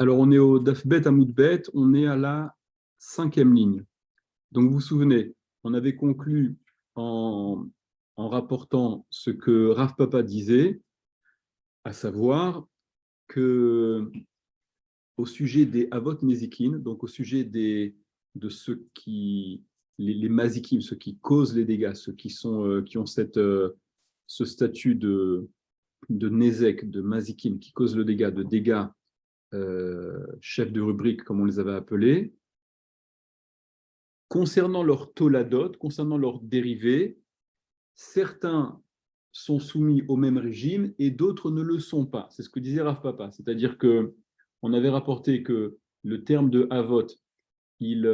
Alors, on est au Dafbet Amoudbet, on est à la 5e ligne. Donc, vous vous souvenez, on avait conclu en rapportant ce que Rav Papa disait, à savoir que au sujet des Avot Nezikin, donc au sujet de ceux qui, les Mazikim, ceux qui causent les dégâts, ceux qui ont ce statut de Nezek, de Mazikim, qui causent le dégât, de dégâts chefs de rubrique, comme on les avait appelés, concernant leur toladot, concernant leurs dérivés, certains sont soumis au même régime et d'autres ne le sont pas. C'est ce que disait Rav Papa. C'est-à-dire qu'on avait rapporté que le terme de Avot, il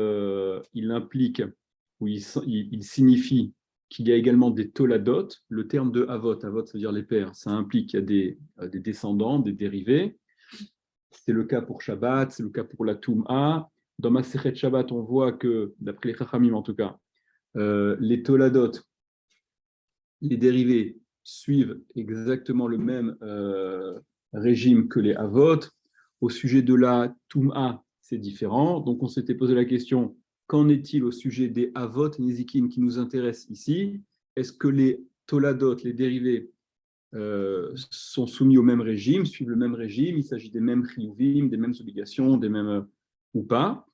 implique, ou il signifie qu'il y a également des toladot. Le terme de Avot, Avot, c'est-à-dire les pères, ça implique qu'il y a des descendants, des dérivés. C'est le cas pour Shabbat, c'est le cas pour la Toum'a. Dans Masechet Shabbat, on voit que, d'après les Chachamim en tout cas, les toladot, les dérivés, suivent exactement le même régime que les Avot. Au sujet de la Toum'a, c'est différent. Donc, on s'était posé la question, qu'en est-il au sujet des Avot Nezikin qui nous intéressent ici? Est-ce que les toladot, les dérivés, sont soumis au même régime, suivent le même régime, il s'agit des mêmes chiyuvim, des mêmes obligations, des mêmes ou pas.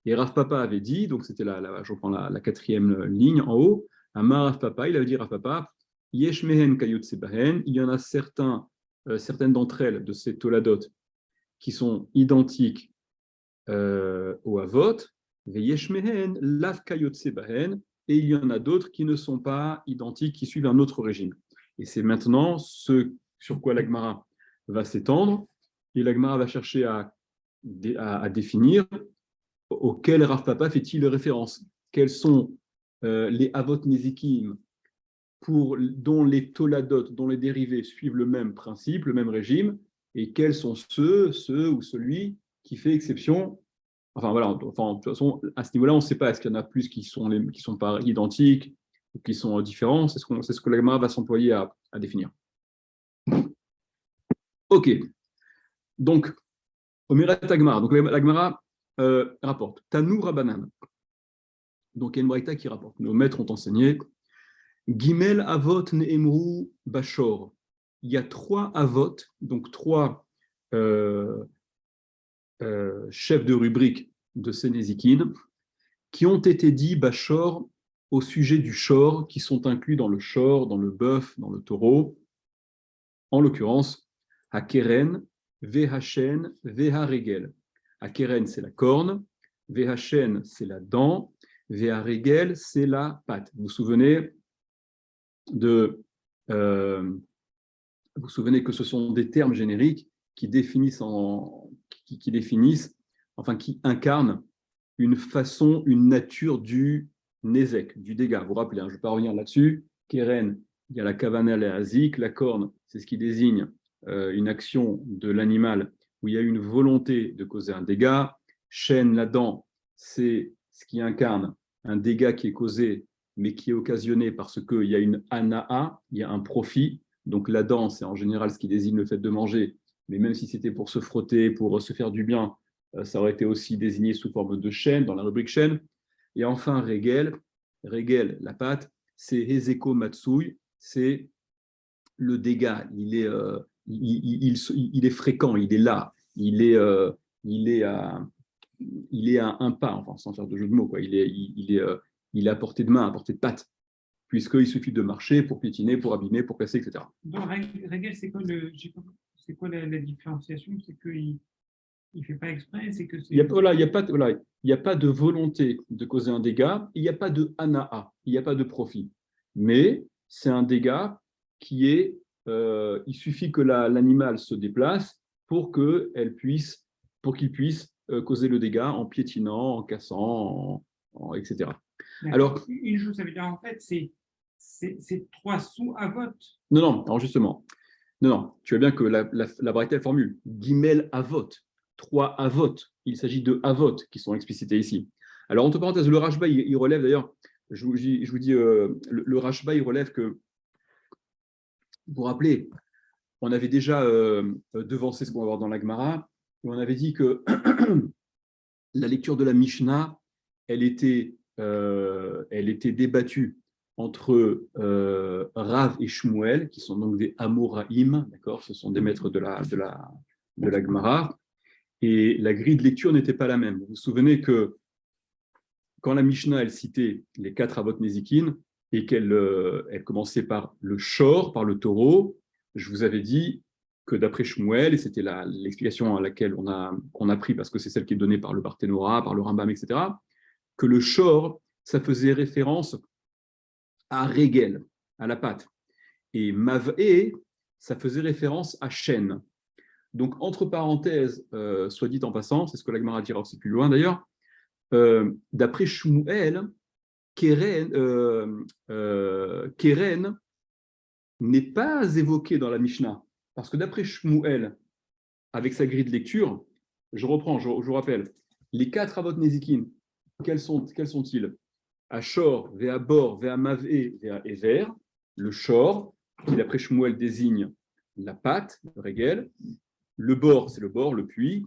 Et Rav Papa avait dit, donc c'était je reprends la 4e ligne en haut, Amar Rav Papa, il avait dit Rav Papa, Yesh mehen kayut sebahen, il y en a certaines d'entre elles, de ces toladot, qui sont identiques au Avot, ve yesh mehen lav kayut sebahen, et il y en a d'autres qui ne sont pas identiques, qui suivent un autre régime. Et c'est maintenant ce sur quoi l'Agmara va s'étendre, et l'Agmara va chercher à définir auquel Rav Papa fait-il référence. Quels sont les Avot Nezikim dont les Toladot, dont les dérivés suivent le même principe, le même régime, et quels sont ceux ou celui qui fait exception. Enfin voilà, de toute façon, à ce niveau-là, on ne sait pas, est-ce qu'il y en a plus qui sont pas identiques ou qui sont différents, c'est ce que l'Agmara va s'employer à définir. Ok, donc, Omerat Agmara, donc l'Agmara rapporte, Tanu Rabanan, donc il y a une braïta qui rapporte, nos maîtres ont enseigné, Gimel Avot Ne'emru Bashor, il y a 3 Avot, donc 3 chefs de rubrique de Sénézikine, qui ont été dits Bashor au sujet du shor, qui sont inclus dans le shor, dans le bœuf, dans le taureau, en l'occurrence, Hakeren, Vehashen, Veharegel. Hakeren, c'est la corne, Vehashen, c'est la dent, Veharegel, c'est la patte. Vous vous souvenez que ce sont des termes génériques qui qui incarnent une façon, une nature du Nézek, du dégât. Vous vous rappelez, je ne vais pas revenir là-dessus. Keren, il y a la kavana et azik, la corne, c'est ce qui désigne une action de l'animal où il y a une volonté de causer un dégât. Shen, la dent, c'est ce qui incarne un dégât qui est causé, mais qui est occasionné parce qu'il y a une anaa, il y a un profit. Donc la dent, c'est en général ce qui désigne le fait de manger, mais même si c'était pour se frotter, pour se faire du bien, ça aurait été aussi désigné sous forme de chaîne, dans la rubrique chaîne. Et enfin, Regel, la pâte, c'est Hezeko Matsui, c'est le dégât. Il est fréquent, il est là, il est à un pas, enfin, sans faire de jeu de mots, quoi. Il est à portée de main, à portée de patte, puisqu'il suffit de marcher pour piétiner, pour abîmer, pour casser, etc. Dans Regel, c'est quoi la différenciation? C'est qu'il ne fait pas exprès, c'est que c'est... Il n'y a pas de volonté de causer un dégât, il n'y a pas de anaa, il n'y a pas de profit. Mais c'est un dégât il suffit que l'animal se déplace pour qu'il puisse causer le dégât en piétinant, en cassant, etc. Alors, une chose, ça veut dire en fait, c'est 3 sous-avotes. Non, alors justement. Non, tu vois bien que la braïta formule Gimel Avot, 3 Avot, il s'agit de Avot qui sont explicités ici. Alors, entre parenthèses, le Rashba, il relève d'ailleurs, je vous dis, le Rashba, il relève que, vous vous rappelez, on avait déjà devancé ce qu'on va voir dans la Gemara, Et on avait dit que la lecture de la Mishnah, elle était débattue entre Rav et Shmuel, qui sont donc des Amoraïm, d'accord, ce sont des maîtres de la Gemara, et la grille de lecture n'était pas la même. Vous vous souvenez que quand la Mishnah, elle citait les 4 Avot Nezikin, et qu'elle elle commençait par le Shor, par le taureau, je vous avais dit que d'après Shmuel, et c'était l'explication à laquelle on a pris, parce que c'est celle qui est donnée par le Barthénora, par le Rambam, etc., que le Shor, ça faisait référence à Régel, à la patte. Et Mav'e, ça faisait référence à chêne. Donc, entre parenthèses, soit dit en passant, c'est ce que la Gemara dira aussi plus loin d'ailleurs, d'après Shmuel, Keren n'est pas évoqué dans la Mishnah. Parce que d'après Shmuel, avec sa grille de lecture, je reprends, je vous rappelle, les 4 Avot Nezikin, quels sont-ils? Ashor, Vea Bor, Vea Mav'e, Vea Ever. Le Shor, qui d'après Shmuel désigne la pâte, le régel. Le Bor, c'est le bord, le puits.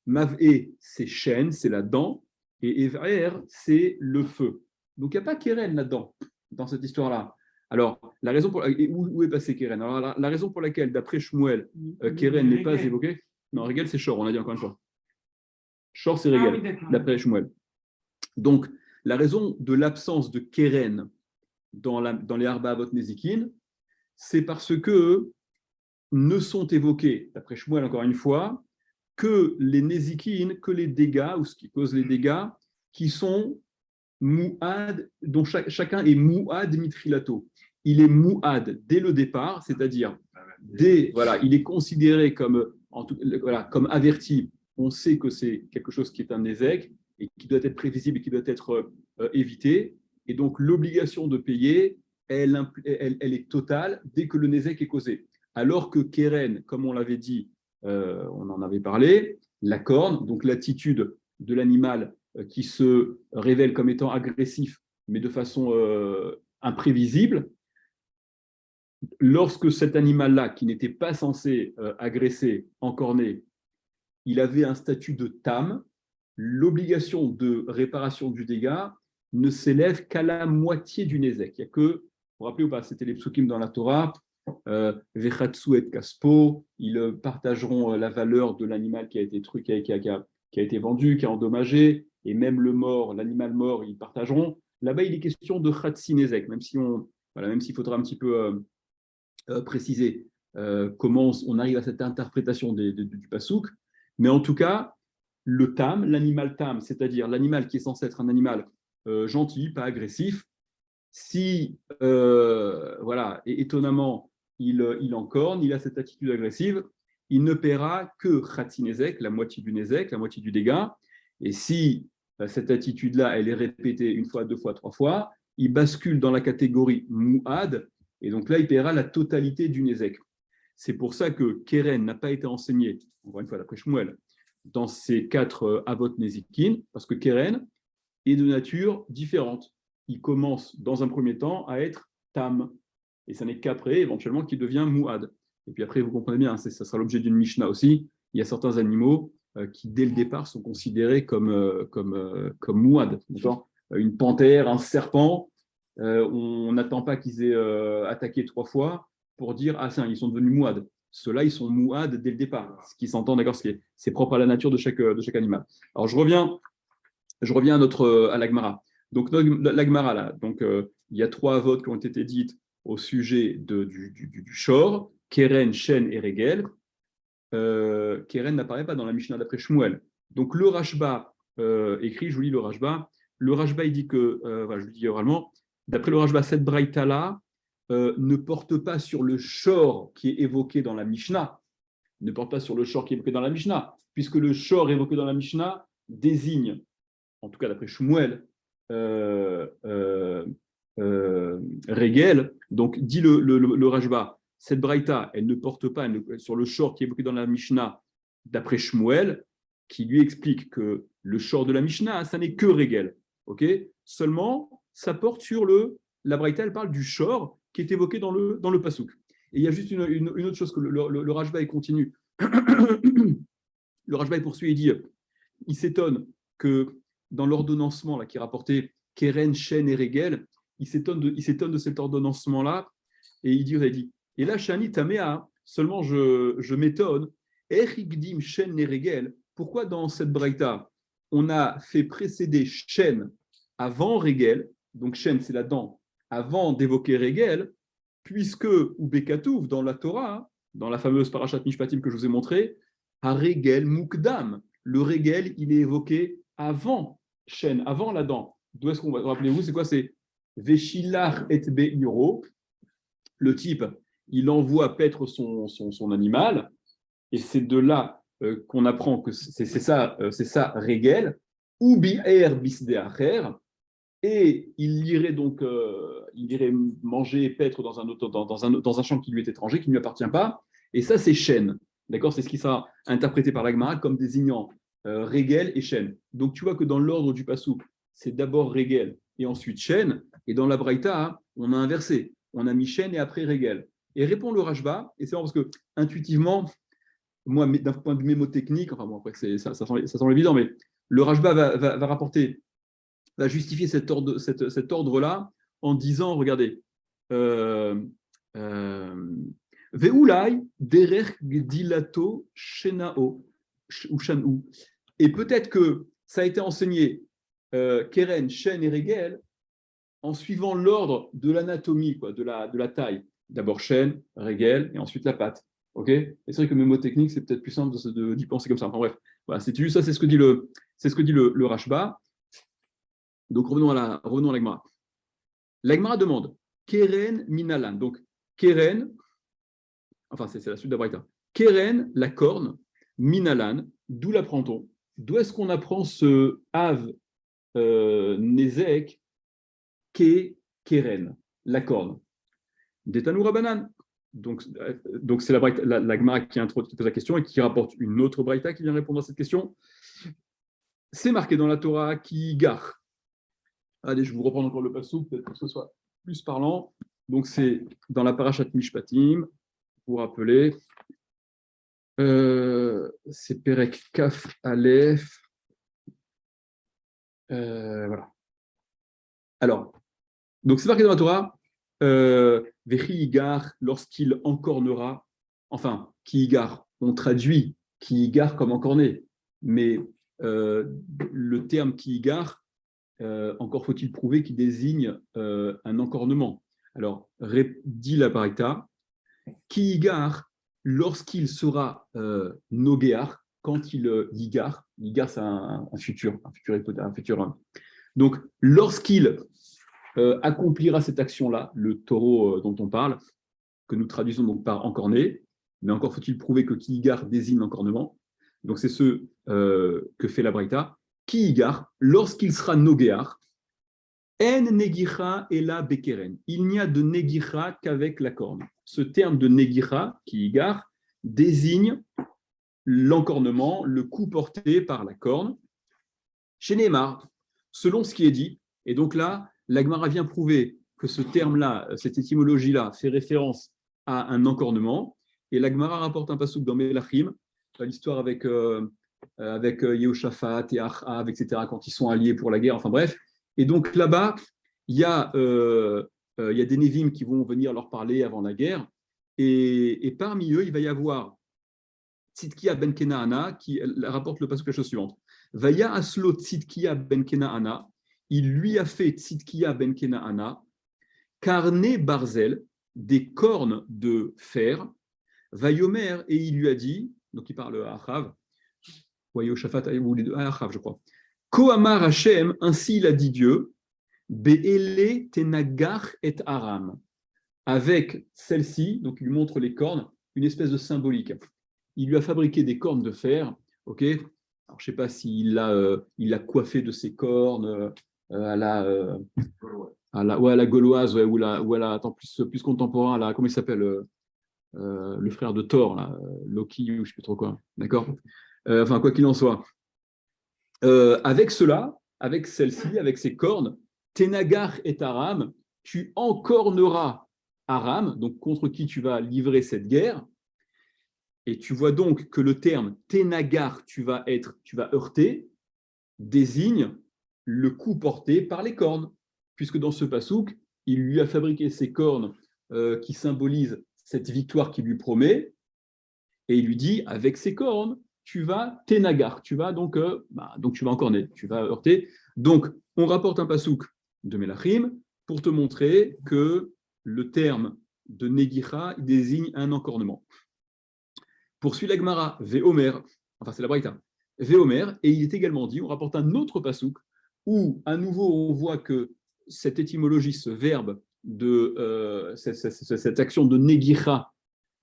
Mav'e, c'est chêne, c'est la dent. Et Ever, c'est le feu. Donc il n'y a pas Keren là-dedans, dans cette histoire-là. Alors, la raison pour où est passé Keren? Alors, la raison pour laquelle, d'après Shmuel, Keren n'est pas évoqué, non, Régel, c'est Shor, on a dit encore une fois. Shor, c'est Régel, d'après Shmuel. Donc, la raison de l'absence de Keren dans les Arba Avot Nezikin, c'est parce que ne sont évoqués, d'après Shmuel encore une fois, que les Nezikin, que les dégâts, ou ce qui cause les dégâts, qui sont Mouad, dont chacun est Mouad Mitrilato. Il est Mouad dès le départ, c'est-à-dire il est considéré comme averti. On sait que c'est quelque chose qui est un ézec et qui doit être prévisible et qui doit être évité. Et donc, l'obligation de payer, elle est totale dès que le nézek est causé. Alors que Keren, comme on l'avait dit, on en avait parlé, la corne, donc l'attitude de l'animal qui se révèle comme étant agressif, mais de façon imprévisible, lorsque cet animal-là, qui n'était pas censé agresser, encorner, il avait un statut de tam, l'obligation de réparation du dégât ne s'élève qu'à la moitié du nézek. Il n'y a que, vous vous rappelez ou pas, c'était les psukim dans la Torah, Vechatsu et Kaspo, ils partageront la valeur de l'animal qui a été qui a été vendu, qui a endommagé, et même le mort, l'animal mort, ils partageront. Là-bas, il est question de Khatsi Nezek, même s'il faudra un petit peu préciser comment on arrive à cette interprétation du pasouk. Mais en tout cas, le tam, l'animal tam, c'est-à-dire l'animal qui est censé être un animal gentil, pas agressif, si, et étonnamment, il encorne, il a cette attitude agressive, il ne paiera que Khatsi Nezek, la moitié du Nezek, la moitié du dégât. Et si cette attitude-là, elle est répétée une fois, deux fois, trois fois, il bascule dans la catégorie Mouad, et donc là, il paiera la totalité du Nezek. C'est pour ça que Keren n'a pas été enseigné, encore une fois d'après Shmuel, dans ces 4 Avot Nezikin, parce que Keren est de nature différente. Il commence dans un premier temps à être Tam, et ça n'est qu'après, éventuellement, qu'il devient Mouad. Et puis après, vous comprenez bien, ça sera l'objet d'une Mishnah aussi. Il y a certains animaux qui, dès le départ, sont considérés comme Mouad. Une panthère, un serpent, on n'attend pas qu'ils aient attaqué 3 fois pour dire « Ah, ils sont devenus Mouad ». Ceux-là, ils sont Mouad dès le départ, ce qui s'entend, d'accord, c'est propre à la nature de chaque animal. Alors, je reviens à la Gemara. Donc, la Gemara, là, il y a 3 votes qui ont été dites au sujet du Shor, Keren, Shen et Regel. Keren n'apparaît pas dans la Mishnah d'après Shmuel. Donc, le Rashba écrit, je vous lis le Rashba. Le Rashba, il dit que, je le dis oralement, d'après le Rashba, cette braïta-là ne porte pas sur le Shor qui est évoqué dans la Mishnah, ne porte pas sur le Shor qui est évoqué dans la Mishnah, puisque le Shor évoqué dans la Mishnah désigne, en tout cas d'après Shmuel, Regel. Donc, dit le Rashba, cette braïta, elle ne porte pas sur le Shor qui est évoqué dans la Mishnah d'après Shmuel, qui lui explique que le Shor de la Mishnah, ça n'est que Regel. Okay, seulement, ça porte sur la braïta, elle parle du Shor qui est évoqué dans le Passouk. Et il y a juste une autre chose que le Rashba, il continue le Rashba il poursuit, il s'étonne que dans l'ordonnancement là, qui est rapporté Keren, Shen et Regel, il s'étonne de cet ordonnancement-là, et il dit, et là, Shani Tamea, seulement je m'étonne, Erigdim, Shen et Regel, pourquoi dans cette braïta, on a fait précéder Shen avant Regel, donc Shen c'est la dent, avant d'évoquer Regel, puisque, ou Bekatouf, dans la Torah, dans la fameuse Parashat Mishpatim que je vous ai montré, à Regel Mukdam, le Regel, il est évoqué avant Shen, avant la dent. D'où est-ce qu'on va, rappelez-vous, c'est quoi? C'est Veshilach et Beiro, le type, il envoie paître son animal, et c'est de là qu'on apprend que c'est ça Regel, ou Bi'er Bisdeacher, et il irait donc il irait manger et paître dans un champ qui lui est étranger, qui ne lui appartient pas, et ça c'est Shen. D'accord? C'est ce qui sera interprété par la Gemara comme désignant Regel et Shen. Donc tu vois que dans l'ordre du Passouk, c'est d'abord Regel et ensuite Shen, et dans la Braïta, on a inversé. On a mis Shen et après Regel. Et répond le Rashba, et c'est marrant parce que intuitivement, moi, d'un point de vue mémotechnique, enfin bon, après ça semble évident, mais le Rashba va rapporter, va justifier cet ordre-là en disant, regardez, Veulai derech dilato shenao ou shanou. Et peut-être que ça a été enseigné Keren, Shen et Regel en suivant l'ordre de l'anatomie, quoi, de la taille. D'abord Shen, Regel et ensuite la patte. Ok? Et c'est vrai que mémotechnique, c'est peut-être plus simple d'y penser comme ça. Enfin bref, voilà, c'est juste ça, c'est ce que dit le Rashba. Donc revenons à la Gemara. La Gemara demande Keren minalan. Donc Keren, enfin c'est la suite de la Braïta. Keren, la corne, minalan, d'où l'apprend-on? D'où est-ce qu'on apprend ce Av Nezek Ke Keren, la corne? D'Etanou Rabanan. Donc c'est la Gemara qui pose la question et qui rapporte une autre Braïta qui vient répondre à cette question. C'est marqué dans la Torah qui gare. Allez, je vous reprends encore le passouk, peut-être que ce soit plus parlant. Donc, c'est dans la Parashat Mishpatim, vous vous rappelez, c'est Perek Kaf Aleph. Voilà. Alors, donc c'est marqué dans la Torah, Vechi Igar, lorsqu'il encornera, enfin, qui Igar, on traduit qui Igar comme encorné, mais le terme qui Igar, encore faut-il prouver qu'il désigne un encornement. Alors, dit la Baraita, qui Igar, lorsqu'il sera Nogéar, quand il Yigar, Yigar c'est un futur. Donc, lorsqu'il accomplira cette action-là, le taureau dont on parle, que nous traduisons donc par encorné, mais encore faut-il prouver que qui Igar désigne l'encornement. Donc, c'est ce que fait la Braïta. Qui Igar, lorsqu'il sera Nogéar, En negicha et la bekeren. Il n'y a de negicha qu'avec la corne. Ce terme de negicha, qui Igar, désigne l'encornement, le coup porté par la corne. Chez Neymar, selon ce qui est dit, et donc là, la Gemara vient prouver que ce terme-là, cette étymologie-là, fait référence à un encornement, et la Gemara rapporte un passouk dans Melachim, l'histoire avec Yehoshaphat et Achav, etc., quand ils sont alliés pour la guerre, enfin bref. Et donc là-bas, il y a des Névim qui vont venir leur parler avant la guerre, et parmi eux, il va y avoir Tzidkia ben Kenaana qui rapporte le passage la chose suivante. Vaya aslo Tzidkia ben Kenaana, il lui a fait Tzidkia ben Kenaana, carné barzel, des cornes de fer, Vayomer, et il lui a dit, donc il parle à Achav, ou à Yehoshaphat, ou les deux, à Achav, je crois. Kohamar Hashem, ainsi il a dit Dieu, Be'ele tenagar et aram. Avec celle-ci, donc il lui montre les cornes, une espèce de symbolique. Il lui a fabriqué des cornes de fer, ok. Alors je ne sais pas s'il l'a coiffé de ses cornes à la gauloise, ou à la attends, plus contemporain, là, comment il s'appelle le frère de Thor, là, Loki, ou je ne sais plus trop quoi, d'accord. Enfin, quoi qu'il en soit. Avec cela, avec celle-ci, avec ses cornes, Tenagar et Aram, tu encorneras Aram, donc contre qui tu vas livrer cette guerre, Et tu vois donc que le terme Tenagar, tu vas heurter, désigne le coup porté par les cornes, puisque dans ce pasouk, il lui a fabriqué ces cornes qui symbolisent cette victoire qu'il lui promet, et il lui dit, avec ces cornes, tu vas Tenagar, tu vas donc tu vas encorner, tu vas heurter. Donc, on rapporte un pasouk de Melachim pour te montrer que le terme de Negicha désigne un encornement. Poursuit la Gemara, Veomer, enfin c'est la Braïta, Veomer, et il est également dit, on rapporte un autre pasouk, où à nouveau on voit que cette étymologie, ce verbe, cette action de Negicha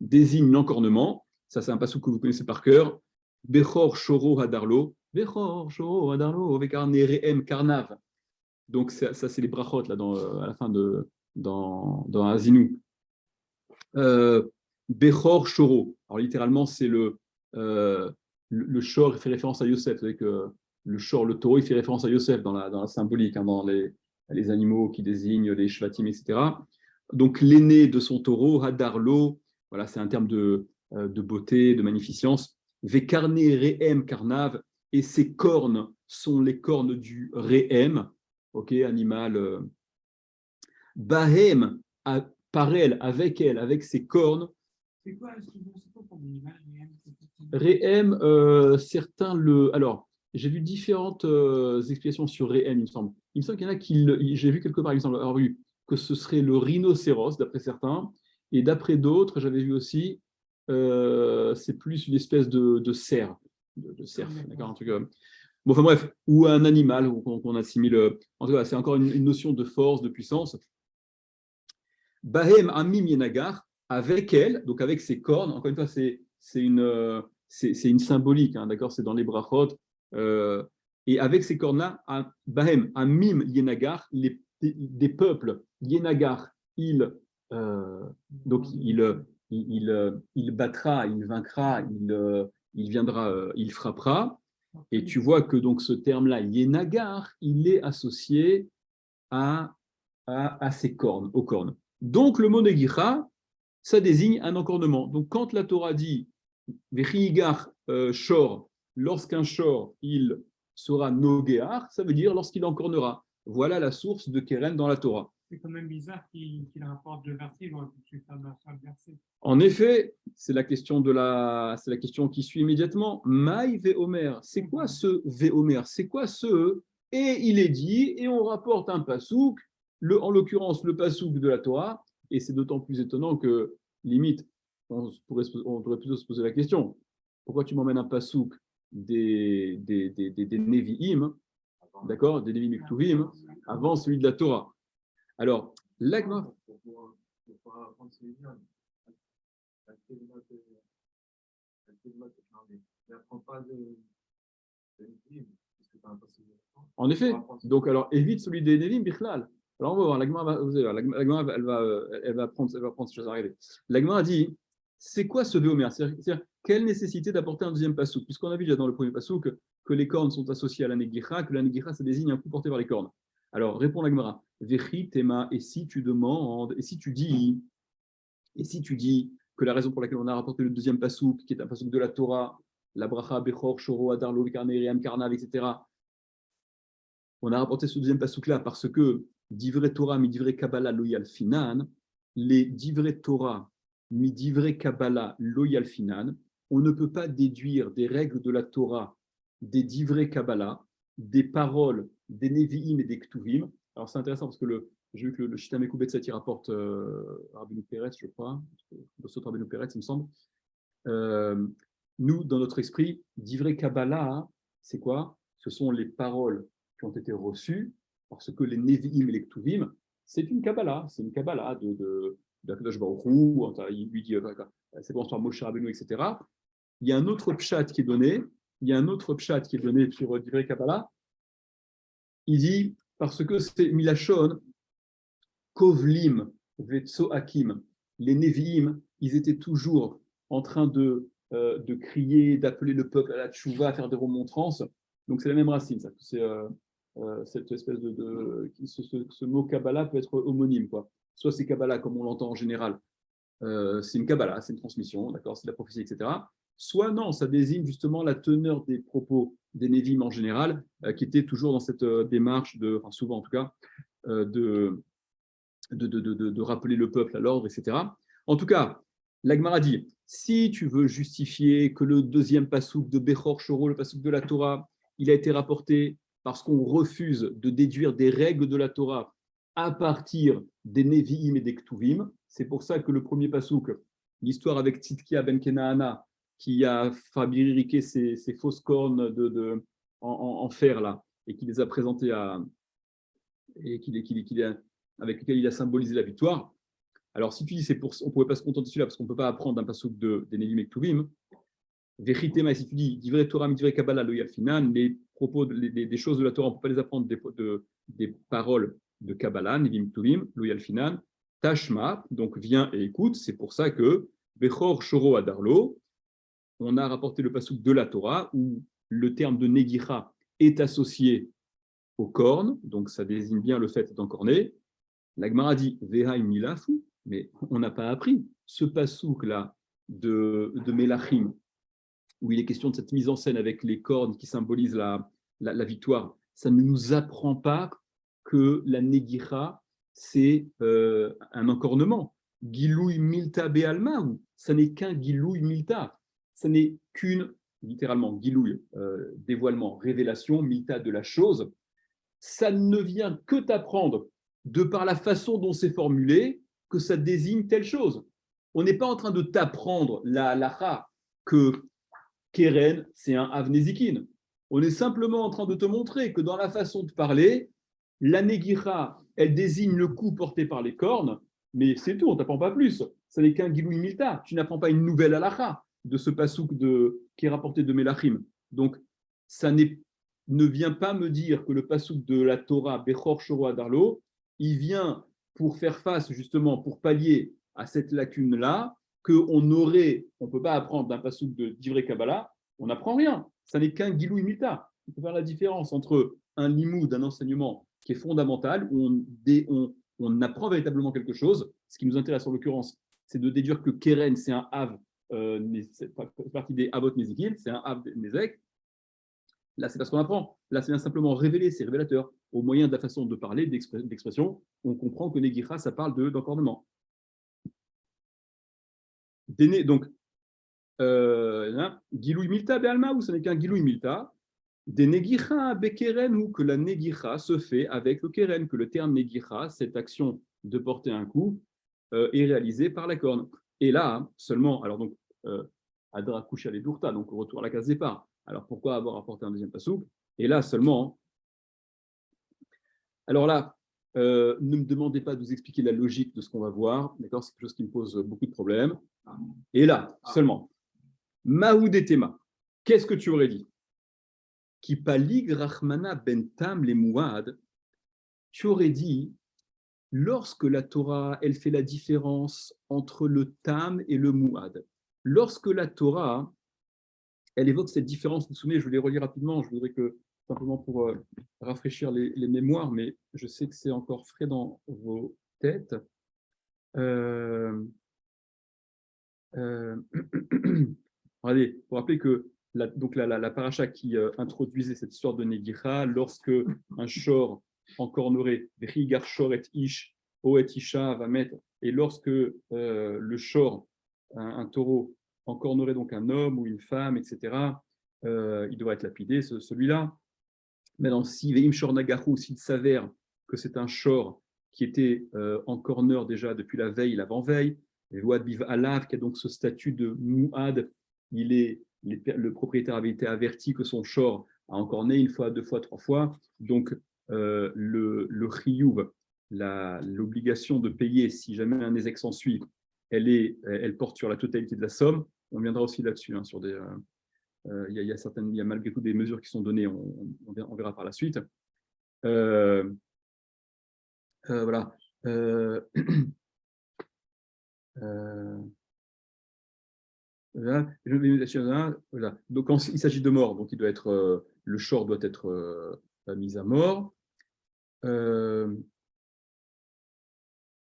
désigne l'encornement. Ça c'est un pasouk que vous connaissez par cœur. Bechor Shoro Hadarlo, Bechor Shoro Hadarlo, Vekarne Rehem Karnav. Donc ça c'est les brachot là, à la fin dans Azinu. Bechor Shoro. Alors littéralement, c'est le shor, il fait référence à Yosef. Vous savez que le shor, le taureau, il fait référence à Yosef dans la symbolique, hein, dans les animaux qui désignent les shvatim, etc. Donc l'aîné de son taureau, Hadarlo, voilà, c'est un terme de beauté, de magnificence. Vekarne Rehem Karnav, et ses cornes sont les cornes du Rehem, ok, animal. Bahem, par elle, avec ses cornes. C'est quoi pour l'animal? Rehem, certains le. Alors, j'ai vu différentes explications sur Rehem, il me semble. Il me semble qu'il y en a qui. J'ai vu quelque part, il me semble avoir vu que ce serait le rhinocéros, d'après certains. Et d'après d'autres, j'avais vu aussi, c'est plus une espèce de cerf. De cerf, d'accord, un truc. Bon, enfin bref, ou un animal qu'on assimile. En tout cas, c'est encore une notion de force, de puissance. Bahem Amim Yenagar, avec elle, donc avec ses cornes, encore une fois, c'est une symbolique, hein, d'accord, c'est dans les brachot, et avec ces cornes-là, Bahem Amim Yenagar, des peuples, Yenagar, donc il battra, il vaincra, il viendra, il frappera, et tu vois que donc ce terme-là, Yenagar, il est associé à ses cornes, aux cornes. Donc le mot Negicha, ça désigne un encornement. Donc quand la Torah dit Vechigar Shor, lorsqu'un Shor, il sera Nogear, ça veut dire lorsqu'il encornera. Voilà la source de Keren dans la Torah. C'est quand même bizarre qu'il rapporte le verset, il aurait pu faire le verset. En effet, c'est la question qui suit immédiatement. Maï Veomer, c'est quoi ce Veomer? C'est quoi ce? Et il est dit, et on rapporte un pasouk, en l'occurrence le pasouk de la Torah, et c'est d'autant plus étonnant que, limite, on devrait plutôt se poser la question, pourquoi tu m'emmènes un pasouk des Nevi'im, d'accord, des Nevi'im Ktuvim, avant celui de la Torah? Alors, l'agma... En effet, donc alors évite celui des Nevim, Bichlal. Alors on va voir, l'Agma elle va prendre cette chose à arriver. L'Agma a dit, c'est quoi ce Véomer? C'est-à-dire, quelle nécessité d'apporter un deuxième pasouk? Puisqu'on a vu déjà dans le premier pasouk que les cornes sont associées à la Negicha, que la Negicha, ça désigne un coup porté par les cornes. Alors répond l'Agma, Vechi, Tema, et si tu demandes, et si tu dis que la raison pour laquelle on a rapporté le deuxième pasouk, qui est un pasouk de la Torah, la bracha, Bechor, Shoro, Adarlo, Vikarne, Riam, Karnav, etc., on a rapporté ce deuxième pasouk-là parce que divrei Torah, mi divrei Kabbalah, loyal finan, les divrei Torah, mi divrei Kabbalah, loyal finan, on ne peut pas déduire des règles de la Torah, des divrei Kabbalah, des paroles des Nevi'im et des Ktuvim. Alors c'est intéressant parce que j'ai vu que le Shita Mekubetset il rapporte Rabbeinu Peretz, je crois, Bosot Rabbeinu Peretz, il me semble. Nous, dans notre esprit, divrei Kabbalah, c'est quoi? Ce sont les paroles qui ont été reçus, parce que les Nevi'im et les Ktuvim, c'est une Kabbalah de d'Akadosh Baruch Hu, il lui dit, c'est bon, par Moshe Rabbeinu, etc. Il y a un autre pshat qui est donné, sur Divrei Kabbalah, il dit, parce que c'est Milachon, Kovlim, Vetso Hakim, les Nevi'im, ils étaient toujours en train de crier, d'appeler le peuple à la tchouva, à faire des remontrances. Donc c'est la même racine, ça. C'est cette espèce ce mot Kabbalah peut être homonyme, quoi. Soit c'est Kabbalah comme on l'entend en général, c'est une Kabbalah, c'est une transmission, d'accord, c'est de la prophétie, etc. Soit non, ça désigne justement la teneur des propos des Névim en général, qui étaient toujours dans cette démarche, enfin souvent en tout cas, de rappeler le peuple à l'ordre, etc. En tout cas, l'Agmara dit, si tu veux justifier que le deuxième pasouk de Bechor Shoro, le pasouk de la Torah, il a été rapporté parce qu'on refuse de déduire des règles de la Torah à partir des Nevi'im et des Ktuvim, c'est pour ça que le premier pasouk, l'histoire avec Tzidkia ben Kenaana, qui a fabriqué ces fausses cornes en fer là, et qui les a présentées et avec lesquelles il a symbolisé la victoire. Alors, si tu dis on ne pouvait pas se contenter de celui-là parce qu'on ne peut pas apprendre d'un passouk des Nevi'im et Ktuvim, Vechitema, si tu dis Divrei Torah, Midivrei Kabbalah, lo Yalfinan, les propos, des choses de la Torah, on ne peut pas les apprendre des paroles de Kabbalah, Nevi'im Ktuvim, lo Yalfinan, Tashma, donc viens et écoute. C'est pour ça que Bechor Shoro Adarlo, on a rapporté le passouk de la Torah où le terme de Negicha est associé aux cornes, donc ça désigne bien le fait d'encorner. La Gemara dit Vehaim Milafu, mais on n'a pas appris ce passouk-là de Melachim, où il est question de cette mise en scène avec les cornes qui symbolisent la victoire. Ça ne nous apprend pas que la Negicha, c'est un encornement. Gilouï Milta Be'alma, ça n'est qu'un Gilouï Milta. Ça n'est qu'une, littéralement, Gilouï, dévoilement, révélation, Milta de la chose. Ça ne vient que t'apprendre, de par la façon dont c'est formulé, que ça désigne telle chose. On n'est pas en train de t'apprendre la halacha que Keren, c'est un Avnezikin. On est simplement en train de te montrer que dans la façon de parler, la Negicha, elle désigne le coup porté par les cornes, mais c'est tout, on ne t'apprend pas plus. Ça n'est qu'un Gilouï Milta. Tu n'apprends pas une nouvelle halacha de ce pasouk qui est rapporté de Melachim. Donc, ça ne vient pas me dire que le pasouk de la Torah, Bechor Shoro Adarlo, il vient pour faire face, justement, pour pallier à cette lacune-là, on ne peut pas apprendre d'un pasouk de Divrei Kabbalah, on n'apprend rien. Ça n'est qu'un Gilouï Milta. Il faut faire la différence entre un limoud, un enseignement qui est fondamental, où on apprend véritablement quelque chose. Ce qui nous intéresse en l'occurrence, c'est de déduire que Keren, c'est un Av, c'est partie des Avot Nezikim, c'est un Av Nezek. Là, c'est parce qu'on apprend. Là, c'est bien simplement révéler, c'est révélateur. Au moyen de la façon de parler, d'expression, on comprend que Negicha, ça parle d'encornement. Donc, Gilouï Milta Be'alma, ou ce n'est qu'un Gilouï Milta, des Negicha Bekeren, ou que la Negicha se fait avec le Keren, que le terme Negicha, cette action de porter un coup, est réalisée par la corne. Et là, seulement, alors donc, Adra Kusha les Dourta, donc retour à la case départ. Alors pourquoi avoir apporté un deuxième pasouk? Et là seulement, alors là, ne me demandez pas de vous expliquer la logique de ce qu'on va voir, d'accord? C'est quelque chose qui me pose beaucoup de problèmes. Et là, seulement, Maoudetema, qu'est-ce que tu aurais dit? Qui palig Rahmana ben Tam les Mouad, tu aurais dit, lorsque la Torah, elle fait la différence entre le Tam et le Mouad, lorsque la Torah, elle évoque cette différence, vous vous souvenez, je vais les relire rapidement, je voudrais que, simplement pour rafraîchir les mémoires, mais je sais que c'est encore frais dans vos têtes. Regardez, pour rappeler que la paracha qui introduisait cette histoire de Negicha, lorsque un shor encornerait, V'chigar shor et ish, o et isha va mettre, et lorsque le shor, un taureau, encornerait donc un homme ou une femme, etc., il devrait être lapidé, celui-là. Maintenant, si Veim shor nagahu, s'il s'avère que c'est un shor qui était encorneur déjà depuis la veille, l'avant-veille, Wad Biv Alav, qui a donc ce statut de Mouad, le propriétaire avait été averti que son shor a encorné une fois, deux fois, trois fois. Donc, le chiyuv, l'obligation de payer si jamais un ézec s'ensuit, elle porte sur la totalité de la somme. On viendra aussi là-dessus, hein, sur des. Il y a malgré tout des mesures qui sont données, on verra par la suite. Voilà. Voilà. Donc, quand il s'agit de mort, donc le shor doit être mis à mort.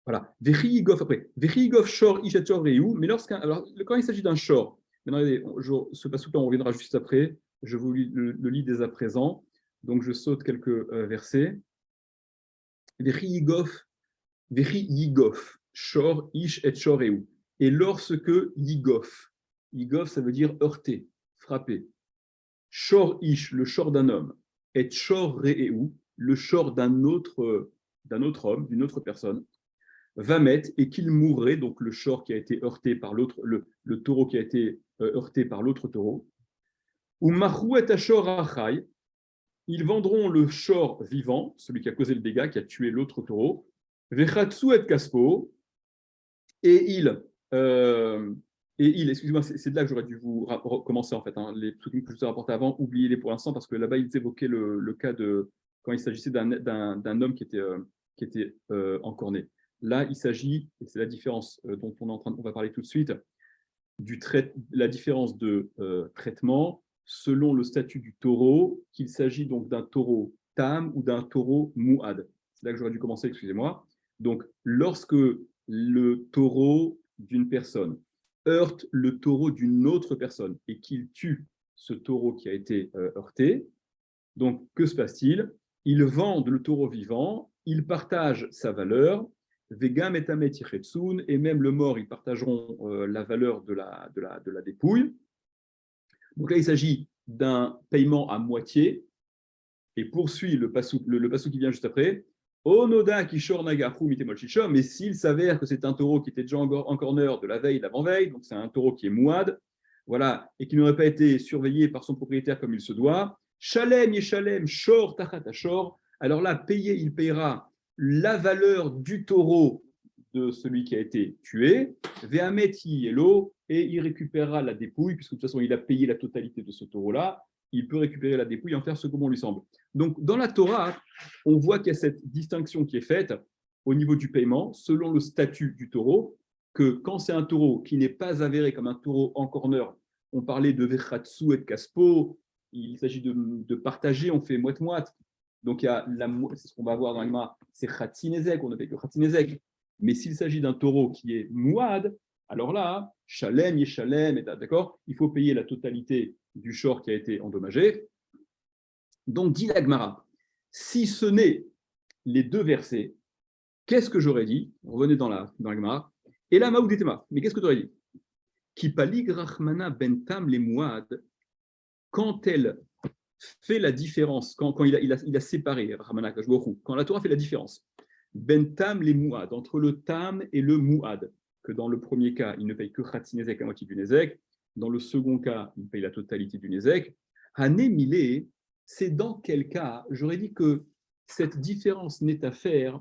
Voilà. Vechi yigof après. Vechi yigof shor ish et shor reu. Mais alors, quand il s'agit d'un shor, maintenant, ce passage-là, on reviendra juste après. Je vous le lis dès à présent. Donc, je saute quelques versets. Vechi yigof shor ish et shor reu. Et lorsque yigof, ça veut dire heurter, frapper. Shor ish, le shor d'un homme, et shor reu, le shor d'un autre homme, d'une autre personne, va mettre et qu'il mourrait, donc le shor qui a été heurté par l'autre, le taureau qui a été heurté par l'autre taureau, ou mahou et ashor achai, ils vendront le shor vivant, celui qui a causé le dégât, qui a tué l'autre taureau, vechatsu et kaspo, et excusez-moi, c'est de là que j'aurais dû vous commencer en fait. Hein, les trucs que je vous ai rapportés avant, oubliez-les pour l'instant parce que là-bas, ils évoquaient le cas de quand il s'agissait d'un homme qui était encorné. Là, il s'agit, et c'est la différence dont on va parler tout de suite, la différence de traitement selon le statut du taureau, qu'il s'agit donc d'un taureau tam ou d'un taureau mouad. C'est là que j'aurais dû commencer, excusez-moi. Donc, lorsque le taureau d'une personne heurte le taureau d'une autre personne et qu'il tue ce taureau qui a été heurté, donc que se passe-t-il? Ils vendent le taureau vivant, ils partagent sa valeur, Vegam et Amet et même le mort, ils partageront la valeur de la dépouille. Donc là, il s'agit d'un paiement à moitié, et poursuit le passou qui vient juste après. Onoda kishor nagahu mitemol shishom, mais s'il s'avère que c'est un taureau qui était déjà en corner de la veille, d'avant-veille, donc c'est un taureau qui est mouad, voilà, et qui n'aurait pas été surveillé par son propriétaire comme il se doit, shalem yeshalem shor tachat shor, alors là, il payera la valeur du taureau de celui qui a été tué, ve'amet yelo, et il récupérera la dépouille, puisque de toute façon, il a payé la totalité de ce taureau-là, il peut récupérer la dépouille et en faire ce que bon lui semble. Donc, dans la Torah, on voit qu'il y a cette distinction qui est faite au niveau du paiement, selon le statut du taureau, que quand c'est un taureau qui n'est pas avéré comme un taureau en corner, on parlait de vechatsu et de kaspo, il s'agit de partager, on fait moite-moite. Donc, c'est ce qu'on va voir dans l'Agma, c'est khatsinezek, on ne fait que khatsinezek. Mais s'il s'agit d'un taureau qui est mouad, alors là, shalem, yeshalem, d'accord, il faut payer la totalité du shor qui a été endommagé. Donc, dit l'Agmara, si ce n'est les deux versets, qu'est-ce que j'aurais dit? Revenez dans l'Agmara. Et là, Maoudetema, mais qu'est-ce que tu aurais dit? Kipalig Rachmana bentam les mouad, quand elle fait la différence, quand il a séparé, Rahmana Kajbohu, quand la Torah fait la différence, bentam les mouad, entre le tam et le mouad, que dans le premier cas, il ne paye que Khatsinezek à moitié du Nezek, dans le second cas, il paye la totalité du Nezek, Hané Milé, c'est dans quel cas j'aurais dit que cette différence n'est à faire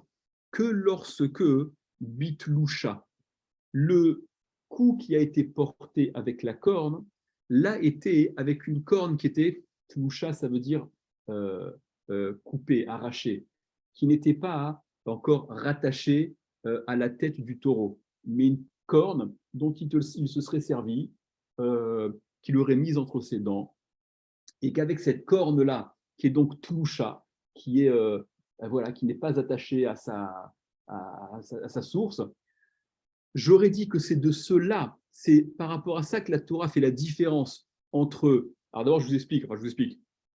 que lorsque bitloucha, le coup qui a été porté avec la corne, l'a été avec une corne qui était tloucha, ça veut dire coupée, arrachée, qui n'était pas encore rattachée à la tête du taureau, mais une corne dont il se serait servi, qu'il aurait mise entre ses dents, et qu'avec cette corne-là, qui est donc tloucha, qui n'est pas attachée à sa source, j'aurais dit que c'est de cela, c'est par rapport à ça que la Torah fait la différence entre. Alors d'abord, je vous explique,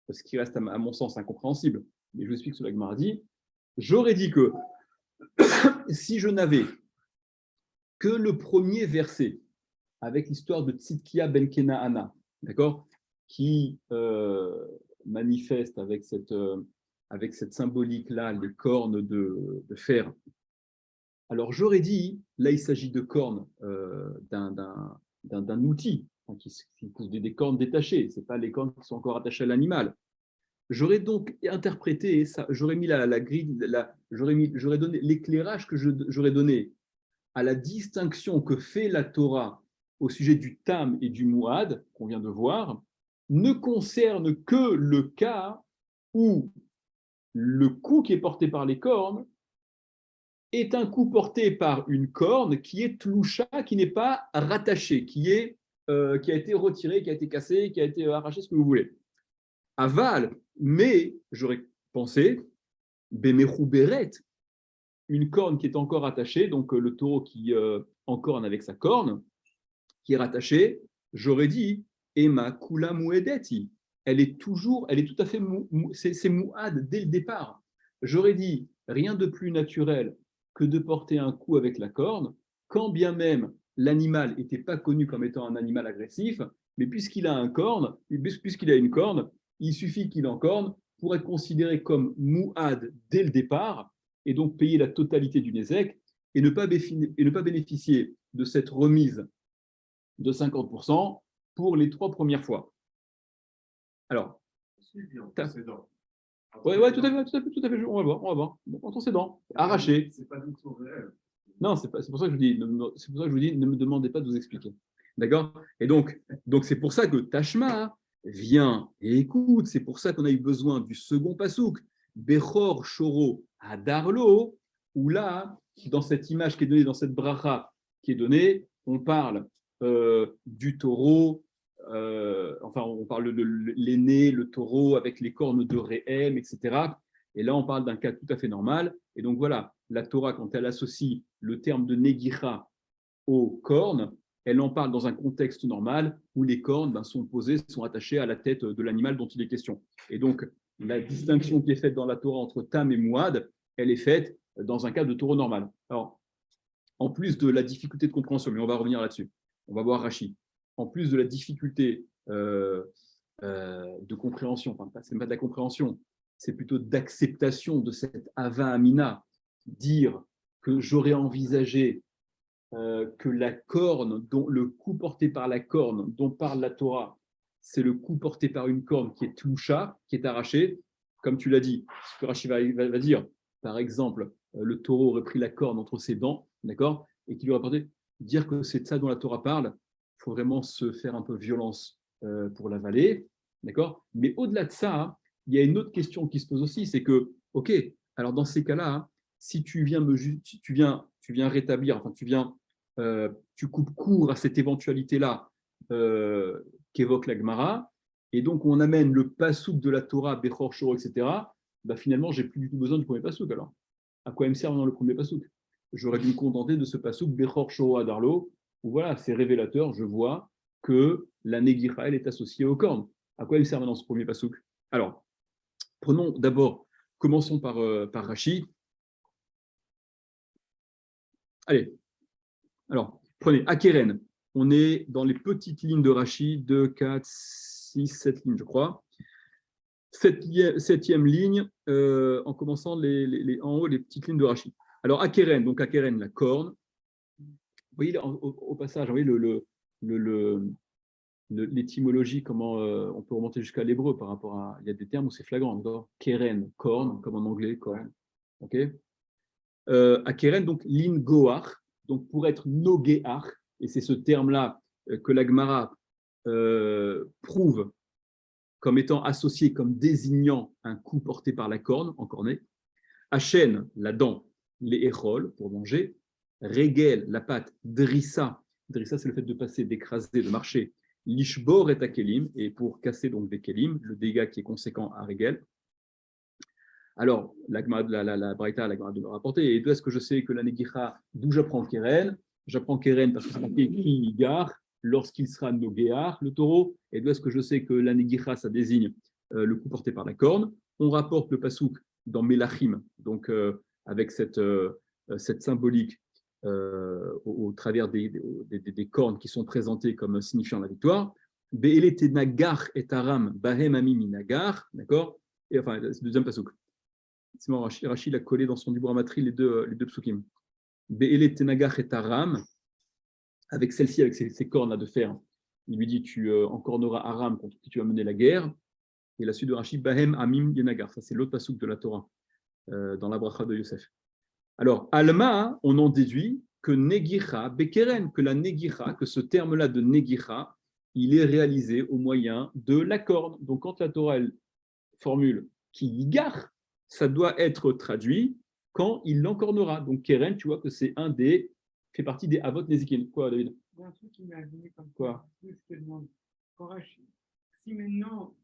parce qu'il reste à mon sens incompréhensible, mais je vous explique ce que la Gemara dit. J'aurais dit que si je n'avais que le premier verset, avec l'histoire de Tzidkia ben Kenaana, d'accord, qui manifeste avec cette symbolique-là les cornes de fer. Alors j'aurais dit, là il s'agit de cornes d'un outil, des cornes détachées, ce n'est pas les cornes qui sont encore attachées à l'animal. J'aurais donc interprété ça, j'aurais mis la grille, j'aurais donné l'éclairage que j'aurais donné à la distinction que fait la Torah au sujet du tam et du mouad, qu'on vient de voir, ne concerne que le cas où le coup qui est porté par les cornes est un coup porté par une corne qui est tloucha, qui n'est pas rattachée, qui a été retirée, qui a été cassée, qui a été arrachée, ce que vous voulez. Aval, mais j'aurais pensé, Bemerou Beret, une corne qui est encore attachée, donc le taureau qui encorne avec sa corne, qui est rattachée, j'aurais dit Emma Kula Mouedeti. Elle est tout à fait c'est mouad dès le départ. J'aurais dit rien de plus naturel que de porter un coup avec la corne, quand bien même l'animal n'était pas connu comme étant un animal agressif, mais puisqu'il a une corne, il suffit qu'il encorne pour être considéré comme mouad dès le départ et donc payer la totalité du Nézek et ne pas bénéficier de cette remise de 50% pour les 3 premières fois. Alors, ouais, tout à fait, on va voir. Entre ses dents, arraché. C'est pas du tout réel. Non, c'est pour ça que je vous dis, ne me demandez pas de vous expliquer. D'accord? Et donc c'est pour ça que Tashma vient et écoute. C'est pour ça qu'on a eu besoin du second pasouk, Bechor Shoro Adarlo, où là, dans cette image qui est donnée, dans cette bracha qui est donnée, on parle du taureau, on parle de l'aîné, le taureau avec les cornes de Réhem, etc. Et là, on parle d'un cas tout à fait normal. Et donc voilà, la Torah, quand elle associe le terme de Negicha aux cornes, elle en parle dans un contexte normal où les cornes sont posées, sont attachées à la tête de l'animal dont il est question. Et donc, la distinction qui est faite dans la Torah entre Tam et Mouad, elle est faite dans un cas de taureau normal. Alors, en plus de la difficulté de compréhension, mais on va revenir là-dessus, on va voir Rashi, en plus de la difficulté de compréhension, enfin, c'est pas de la compréhension, c'est plutôt d'acceptation de cette Hava Amina, dire que j'aurais envisagé que la corne, le coup porté par la corne dont parle la Torah, c'est le coup porté par une corne qui est tloucha, qui est arrachée, comme tu l'as dit, ce que Rashi va dire, par exemple, le taureau aurait pris la corne entre ses dents, d'accord, et qu'il lui aurait porté, dire que c'est de ça dont la Torah parle, il faut vraiment se faire un peu violence pour l'avaler, d'accord. Mais au-delà de ça, il y a une autre question qui se pose aussi, c'est que, ok, alors dans ces cas-là, si tu viens rétablir, enfin tu coupes court à cette éventualité-là qu'évoque la Gemara, et donc on amène le pasouk de la Torah, Bechor Shoro, etc. Bah finalement, j'ai plus du tout besoin du premier pasouk alors. À quoi il me sert dans le premier pasouk? J'aurais dû me contenter de ce pasouk Bechor Shoro Adarlo, où voilà, c'est révélateur, je vois que la Negicha, elle est associée aux cornes. À quoi il me sert maintenant ce premier pasouk? Alors, prenons d'abord, commençons par Rashi. Allez, alors, prenez Akeren. On est dans les petites lignes de Rashi, 2, 4, 6, 7 lignes, je crois. Septième ligne, en commençant en haut, les petites lignes de Rashi. Alors, Akeren, donc Akeren, la corne. Vous voyez au passage, vous voyez l'étymologie, comment on peut remonter jusqu'à l'hébreu par rapport à. Il y a des termes où c'est flagrant. Keren, corne, comme en anglais, corne. Ok. Akeren, donc l'ingoach, donc pour être nogeach, et c'est ce terme-là que la Gemara prouve comme étant associé, comme désignant un coup porté par la corne, encornée. Hachen, la dent, les echol, pour manger. Regel, la patte. Drissa, drissa c'est le fait de passer, d'écraser, de marcher. Lishbor et akelim, et pour casser donc des kelim, le dégât qui est conséquent à Regel. Alors, la Braïta, la Gemara de me rapporter, et d'où est-ce que je sais que la Negicha, d'où j'apprends Keren? J'apprends Keren parce que c'est marqué Ki Igar, lorsqu'il sera Nogéar, le taureau, et d'où est-ce que je sais que la Negicha, ça désigne le coup porté par la corne? On rapporte le pasouk dans Melachim, donc avec cette symbolique au travers des cornes qui sont présentées comme signifiant la victoire. Be'ele tenagar et aram bahem amim nagar, d'accord? Et enfin, c'est le deuxième pasouk. C'est bon, Rachid a collé dans son Dibur Amatri les deux psukim. Be'ele tenagach et aram, avec celle-ci, avec ses cornes de fer. Il lui dit tu encorneras Aram contre qui tu vas mener la guerre. Et la suite de Rachid, Bahem Amim Yenagar. Ça, c'est l'autre pasouk de la Torah, dans la bracha de Yosef. Alors, Alma, on en déduit que Negicha, Bekeren, que la Negicha, que ce terme-là de Negicha, il est réalisé au moyen de la corne. Donc, quand la Torah elle formule qui yigar, ça doit être traduit quand il l'encornera. Donc, Keren, tu vois que c'est fait partie des Avot Nezikin. Quoi, David? Un truc qui m'est venu comme quoi, je te demande. Si maintenant,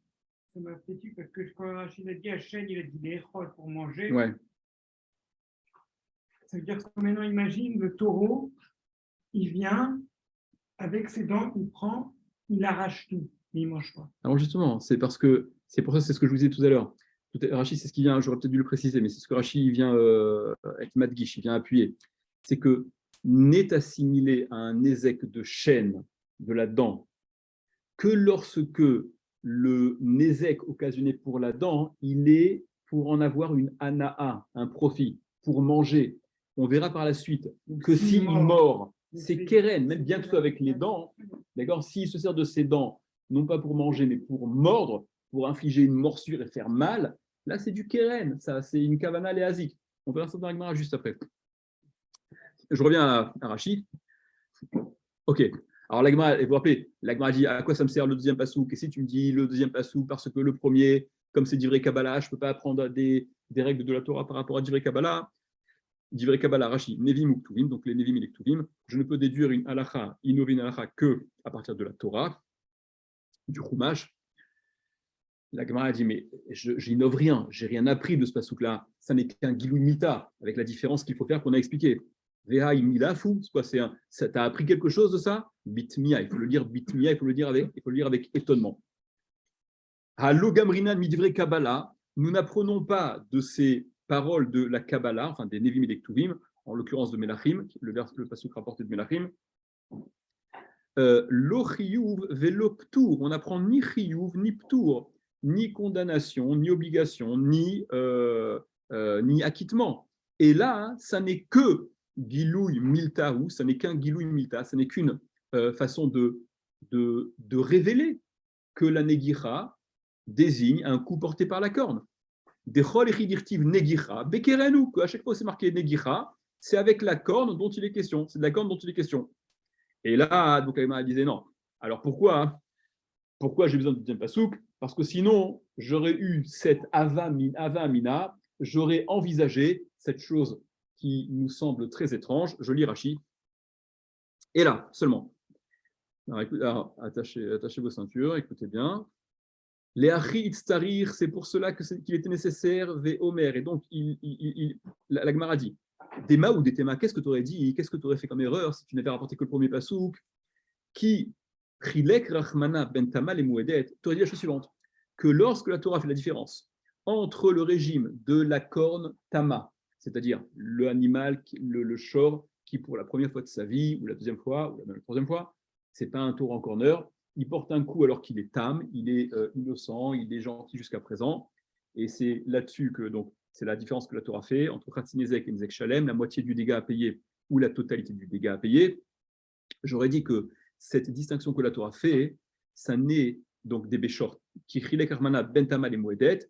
ça m'a fait parce que quand Rachid a dit à Chen, il a dit les pour manger. Ouais. Ça veut dire que maintenant, imagine le taureau, il vient avec ses dents, il prend, il arrache tout, mais il ne mange pas. Alors justement, c'est pour ça, c'est ce que je vous disais tout à l'heure. Rachid, c'est ce qui vient, j'aurais peut-être dû le préciser, mais c'est ce que Rachid vient avec Madgish, il vient appuyer. C'est que n'est assimilé à un ézec de chêne de la dent que lorsque le nézek occasionné pour la dent, il est pour en avoir une anaa, un profit, pour manger. On verra par la suite que s'il mord, c'est keren, même bien que ce soit avec les dents, d'accord, s'il se sert de ses dents, non pas pour manger, mais pour mordre, pour infliger une morsure et faire mal, là c'est du keren, ça c'est une kavana léasique. On verra ça dans la Gemara juste après. Je reviens à Rachid. Ok. Alors, l'agma, vous vous rappelez, l'agma dit à quoi ça me sert le deuxième passouk? Et si tu me dis le deuxième passouk, parce que le premier, comme c'est divrei Kabbalah, je ne peux pas apprendre des règles de la Torah par rapport à divrei Kabbalah. Divrei Kabbalah, Rashi, Nevim ou Ktuvim, donc les Nevim et les Ktuvim. Je ne peux déduire une halacha, une halacha que à partir de la Torah, du Chumash. L'agma a dit, mais j'innove rien, j'ai rien appris de ce passouk-là. Ça n'est qu'un gilou mita, avec la différence qu'il faut faire qu'on a expliqué. Veha imilafou, c'est quoi? T'as appris quelque chose de ça? Bitmia, il faut le lire bitmia, il faut le lire avec étonnement. Halo gamrina midivre Kabbalah, nous n'apprenons pas de ces paroles de la Kabbalah, enfin des Nevim et des Ktuvim, en l'occurrence de Melachim, le passouk rapporté de Melachim. Lo chiyuv velo ptour, on n'apprend ni chiyuv ni ptour, ni condamnation, ni obligation, ni acquittement. Et là, ça n'est que Gilouï Miltaou, ça n'est qu'un Gilouï Milta, ça n'est qu'une façon de révéler que la Negira désigne un coup porté par la corne. Dechol echidirtiv Negira, Bekerenu, qu'à chaque fois c'est marqué Negira, c'est avec la corne dont il est question, c'est de la corne dont il est question. Et là, donc Aïma disait non. Alors pourquoi j'ai besoin du deuxième pasouk? Parce que sinon, j'aurais eu cette avamina, j'aurais envisagé cette chose qui nous semble très étrange. Je lis Rashi. Et là, seulement. Alors, attachez vos ceintures, écoutez bien. Les achit starir, c'est pour cela qu'il était nécessaire, ve Omer. Et donc, la Gemara dit des ma ou des thémas, qu'est-ce que tu aurais dit? Qu'est-ce que tu aurais fait comme erreur si tu n'avais rapporté que le premier pasouk? Qui Chilek Rachmana ben Tamal et Mouedet, tu aurais dit la chose suivante, que lorsque la Torah fait la différence entre le régime de la corne Tama, c'est-à-dire le animal, le shor, qui pour la première fois de sa vie, ou la deuxième fois, ou la troisième fois, c'est pas un taureau en corner, il porte un coup alors qu'il est tam, il est innocent, il est gentil jusqu'à présent, et c'est là-dessus que donc c'est la différence que la Torah fait entre Khatzinezek et Nezek Shalem, la moitié du dégât à payer ou la totalité du dégât à payer. J'aurais dit que cette distinction que la Torah fait, ça naît donc des béchor, qui chilek armana ben tamal et moedet,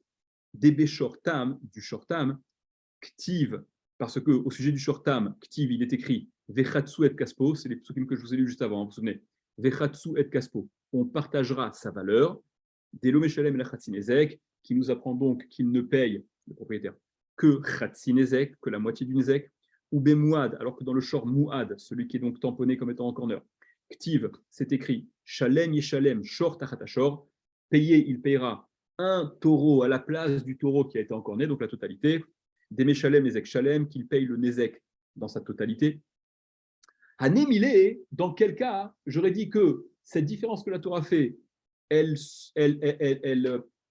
des béchor tam, du shortam, ktiv, parce qu'au sujet du shortam, ktiv, il est écrit vechatsu et kaspo, c'est les psukim que je vous ai lus juste avant, vous vous souvenez, vechatsu et kaspo, on partagera sa valeur, des lomeshalem et la chatzinezek, qui nous apprend donc qu'il ne paye, le propriétaire, que chatzinezek, que la moitié du nezek, ou bemouad, alors que dans le shor mouad, celui qui est donc tamponné comme étant en corner, Ktiv, c'est écrit Shalem Yeshalem Shor Tachatashor, payé, il payera un taureau à la place du taureau qui a été encore né, donc la totalité. Deme Shalem Nezek Shalem, qu'il paye le Nezek dans sa totalité. Hanemile, dans quel cas, j'aurais dit que cette différence que la Torah fait, elle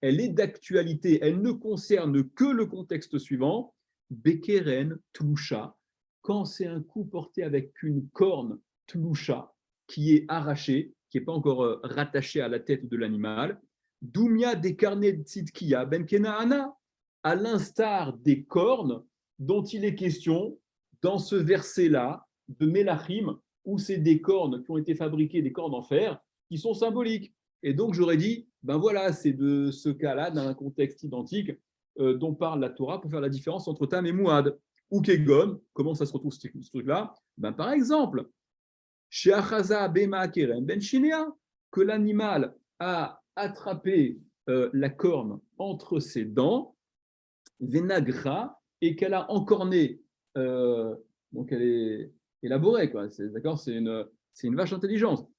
est d'actualité, elle ne concerne que le contexte suivant, Bekeren Tlusha, quand c'est un coup porté avec une corne Tlusha, qui est arraché, qui n'est pas encore rattaché à la tête de l'animal. Doumia décarné tzidkiya ben kenaana, à l'instar des cornes dont il est question dans ce verset-là de Melachim, où c'est des cornes qui ont été fabriquées, des cornes en fer, qui sont symboliques. Et donc j'aurais dit, ben voilà, c'est de ce cas-là, dans un contexte identique, dont parle la Torah pour faire la différence entre Tam et Mouad. Ou Kegon, comment ça se retrouve ce truc-là? Ben, par exemple, chez Achaza Bema Keren Ben Shinea, que l'animal a attrapé la corne entre ses dents, Venagra, et qu'elle a encorné, donc elle est élaborée, quoi. D'accord, c'est une vache intelligente.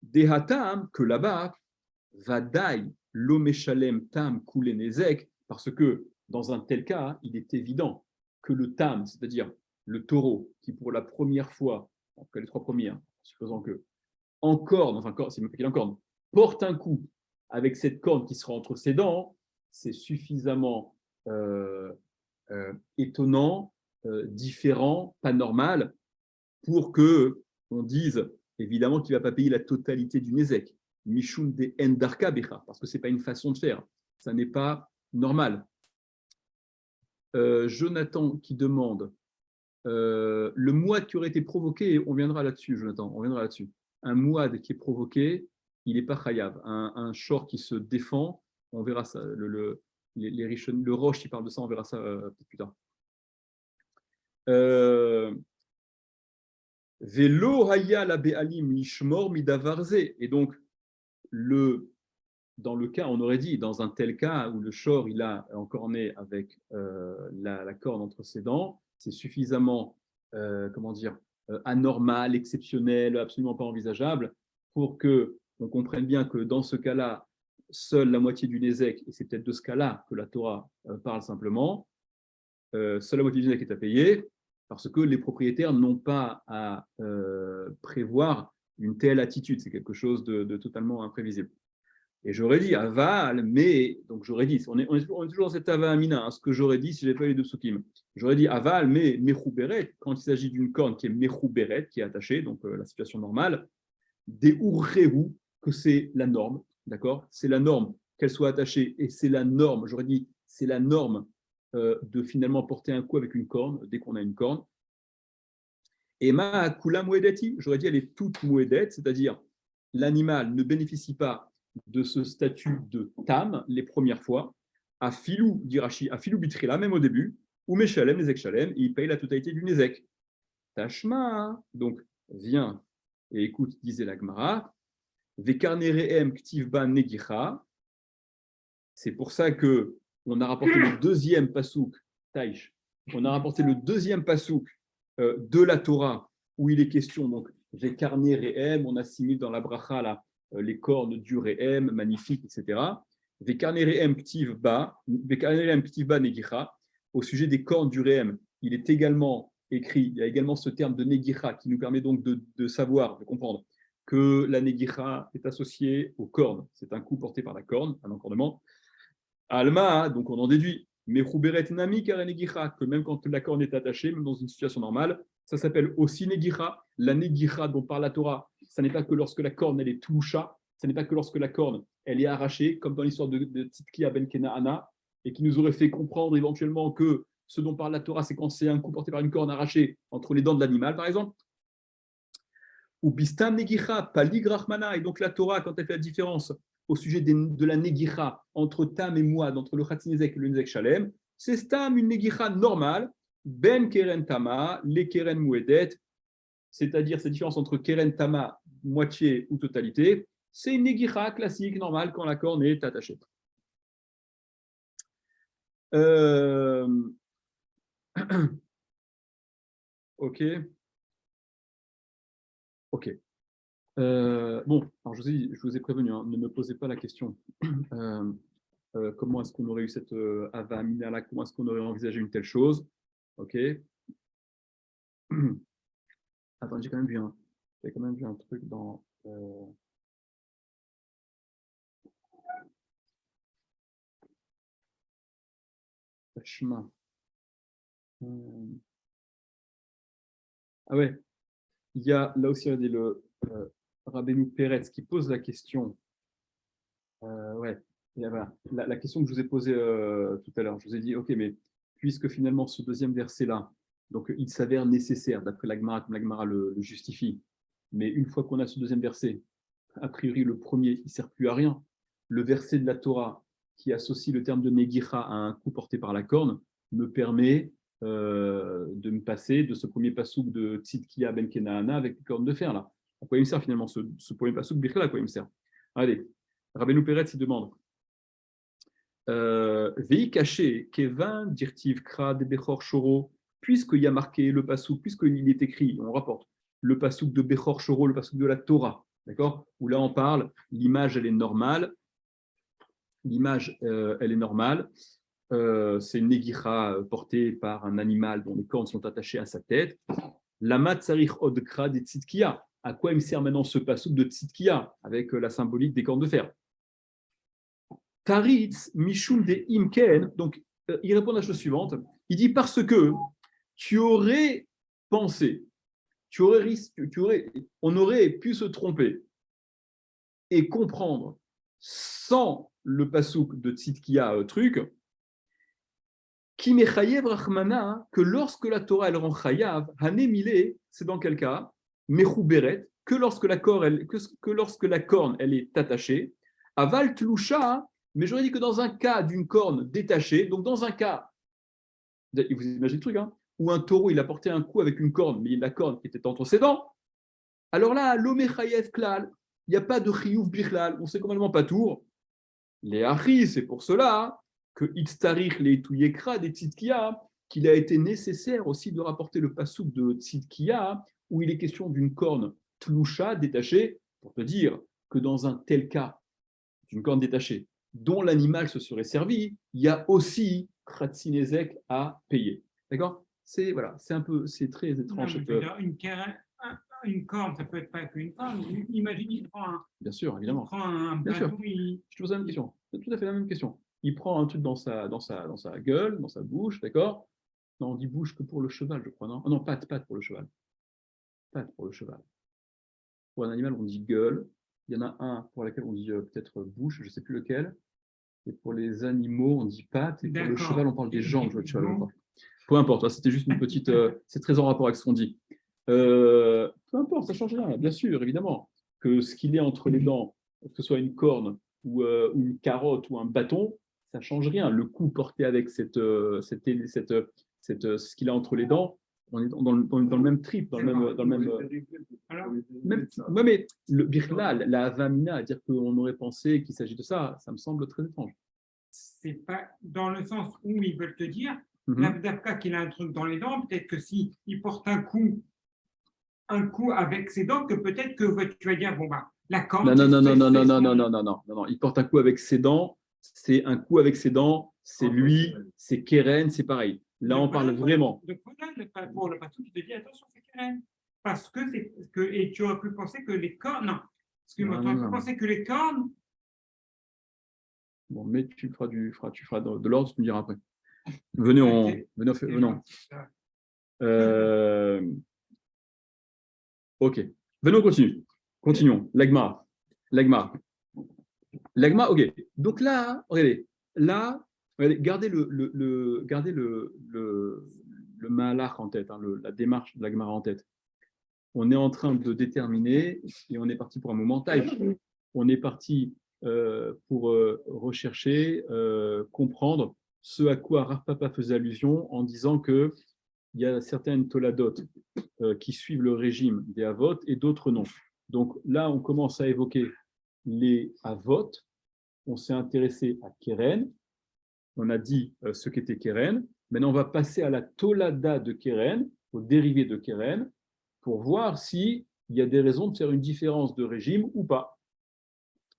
Dehatam, que là-bas, Vadai, Lomeshalem Tam Kulenezek, parce que dans un tel cas, il est évident que le Tam, c'est-à-dire le taureau qui pour la première fois, en tout cas les trois premiers, hein, supposant que, en corne, enfin, c'est même pas qu'il est en corne, porte un coup avec cette corne qui sera entre ses dents, c'est suffisamment étonnant, différent, pas normal, pour que on dise évidemment qu'il ne va pas payer la totalité du Nézek. Mishum de Endarka Becha, parce que ce n'est pas une façon de faire. Ça n'est pas normal. Jonathan qui demande le mouad qui aurait été provoqué, on viendra là-dessus, Jonathan, on viendra là-dessus. Un mouad qui est provoqué, il n'est pas chayav. Un short qui se défend, on verra ça. Le Roche qui parle de ça, on verra ça peut-être plus tard. Velo haya la be'alim lishmor midavarze. Et donc, dans le cas, on aurait dit, dans un tel cas où le shor il a encore né avec la corne entre ses dents, c'est suffisamment, anormal, exceptionnel, absolument pas envisageable, pour que on comprenne bien que dans ce cas-là, seule la moitié du Nézek, et c'est peut-être de ce cas-là que la Torah parle simplement, seule la moitié du Nézek est à payer, parce que les propriétaires n'ont pas à prévoir une telle attitude. C'est quelque chose de totalement imprévisible. Et j'aurais dit aval, mais, donc j'aurais dit, on est toujours dans cet aval amina, hein, ce que j'aurais dit si je n'avais pas eu les deux psukim. J'aurais dit aval, mais mechouberet, quand il s'agit d'une corne qui est mechouberet, qui est attachée, donc la situation normale, des urrehu, que c'est la norme, d'accord? C'est la norme qu'elle soit attachée, et c'est la norme, j'aurais dit, c'est la norme de finalement porter un coup avec une corne, dès qu'on a une corne. Et ma kula mouedeti, j'aurais dit, elle est toute mouedette, c'est-à-dire l'animal ne bénéficie pas de ce statut de tam les premières fois, à filou d'Irachi, à filou bitrila, même au début, ou meshalem, nezek shalem, et il paye la totalité du nezek. Tashma, donc viens et écoute, disait la Gemara, vekarnereem ktivba negicha, c'est pour ça que on a rapporté le deuxième pasouk, Taïch, on a rapporté le deuxième pasouk de la Torah, où il est question, donc, vekarnereem, on assimile dans la bracha là, les cornes du Rehem, magnifiques, etc. Au sujet des cornes du Rehem, il est également écrit, il y a également ce terme de Negicha qui nous permet donc de savoir, de comprendre que la Negicha est associée aux cornes. C'est un coup porté par la corne, un encornement. Alma, donc on en déduit, que même quand la corne est attachée, même dans une situation normale, ça s'appelle aussi Negicha. La Negicha dont parle la Torah, ça n'est pas que lorsque la corne elle est toucha, ce n'est pas que lorsque la corne elle est arrachée, comme dans l'histoire de Tzidkia ben Kenaana, et qui nous aurait fait comprendre éventuellement que ce dont parle la Torah, c'est quand c'est un coup porté par une corne arrachée entre les dents de l'animal, par exemple. Ou Bistam Negicha, Paligrachmana, et donc la Torah, quand elle fait la différence au sujet de la Negicha entre Tam et Mouad, entre le Khatinezek et le Nezek Shalem, c'est Stam, une Negicha normale, Ben Keren Tama, les Keren Mouedet, c'est-à-dire cette différence entre Keren Tama, moitié ou totalité, c'est une Negicha classique, normale, quand la corne est attachée. Ok. Ok. Bon, alors je vous ai prévenu, hein, ne me posez pas la question. Comment est-ce qu'on aurait eu cette Ava Minala, comment est-ce qu'on aurait envisagé une telle chose? Ok. Attends, j'ai quand même vu un truc dans chemin. Ah ouais, il y a là aussi le Rabbeinu Peretz qui pose la question. Ouais, voilà. La question que je vous ai posée tout à l'heure, je vous ai dit, ok, mais puisque finalement ce deuxième verset-là, donc il s'avère nécessaire, d'après la Gemara, comme la Gemara le justifie, mais une fois qu'on a ce deuxième verset, a priori le premier, il ne sert plus à rien. Le verset de la Torah qui associe le terme de Negicha à un coup porté par la corne me permet de me passer de ce premier pasouk de Tzidkia ben Kenaana avec les cornes de fer là. À quoi il me sert finalement ce premier pasouk Bichla, à quoi il me sert? Allez, Rabbeinu Peretz il demande Vei caché Kevin dirtiv kra de Bechor Shoro, puisqu'il y a marqué le pasouk, puisqu'il est écrit, on rapporte le pasouk de Bechor Shoro, le pasouk de la Torah, d'accord? Où là on parle, l'image elle est normale, elle est normale, c'est une negicha portée par un animal dont les cornes sont attachées à sa tête. Lama tsarich odkra de tzidkiya. À quoi il me sert maintenant ce passouk de tzidkiya avec la symbolique des cornes de fer? Taritz mishum de imken. Donc, il répond à la chose suivante. Il dit parce que tu aurais pensé, on aurait pu se tromper et comprendre sans le passouk de tzidkiya truc, qui mechayev rachmana, que lorsque la Torah elle rend chayav, hanemile, c'est dans quel cas? Mechuberet, que lorsque la corne elle est attachée, aval tlusha, mais j'aurais dit que dans un cas d'une corne détachée, donc dans un cas, vous imaginez le truc, hein, où un taureau il a porté un coup avec une corne, mais la corne était entre ses dents, alors là, l'omechayev klal, il n'y a pas de chiyuv bichlal, on sait complètement pas tour. Les achis, c'est pour cela que Itztarich les Touyekra des Tzidkiya, qu'il a été nécessaire aussi de rapporter le passouk de Tzidkiya, où il est question d'une corne tloucha détachée, pour te dire que dans un tel cas, d'une corne détachée, dont l'animal se serait servi, il y a aussi Kratzinezek à payer. D'accord? C'est voilà, c'est très étrange. Une corne, ça peut être pas qu'une corne. Imagine, il prend un. Bien sûr, évidemment. Il prend un Bien bateau, sûr. Je te pose la même question. C'est tout à fait la même question. Il prend un truc dans sa gueule, dans sa bouche, d'accord? Non, on dit bouche que pour le cheval, je crois, non? Oh non, patte pour le cheval. Patte pour le cheval. Pour un animal, on dit gueule. Il y en a un pour lequel on dit peut-être bouche, je ne sais plus lequel. Et pour les animaux, on dit patte. Et pour le cheval, on parle des jambes. Je cheval, peu importe, c'était juste une petite. C'est très en rapport avec ce qu'on dit. Peu importe, ça ne change rien, bien sûr, évidemment. Que ce qu'il est entre les dents, que ce soit une corne ou une carotte ou un bâton, ça ne change rien. Le coup porté avec ce qu'il a entre les dents, on est dans le même trip, dans le même. Ouais, mais le birla, la avamina, à dire qu'on aurait pensé qu'il s'agit de ça, ça me semble très étrange. C'est pas dans le sens où ils veulent te dire, l'abdafka qu'il a un truc dans les dents, peut-être que s'il porte un coup avec ses dents, que peut-être que tu vas dire, bon, bah, la corne. Non. Il porte un coup avec ses dents, c'est un coup avec ses dents, c'est lui, c'est Keren, c'est pareil. Là, on parle vraiment. Pour le patron, tu te dis, attention, c'est Keren. Parce que et tu aurais pu penser que les cornes, non, excuse-moi, tu aurais pu penser que les cornes. Bon, mais tu feras de l'ordre, tu me diras après. Venez. Ok. Venons, continuons. L'agma, ok. Donc là, regardez, gardez le malach en tête, hein, la démarche de l'agma en tête. On est en train de déterminer, et on est parti pour un moment taille. On est parti pour rechercher, comprendre ce à quoi Rav Papa faisait allusion en disant que il y a certaines toladot qui suivent le régime des avot et d'autres non. Donc là, on commence à évoquer les avot. On s'est intéressé à Keren. On a dit ce qu'était Keren. Maintenant, on va passer à la tolada de Keren, au dérivé de Keren, pour voir s'il y a des raisons de faire une différence de régime ou pas,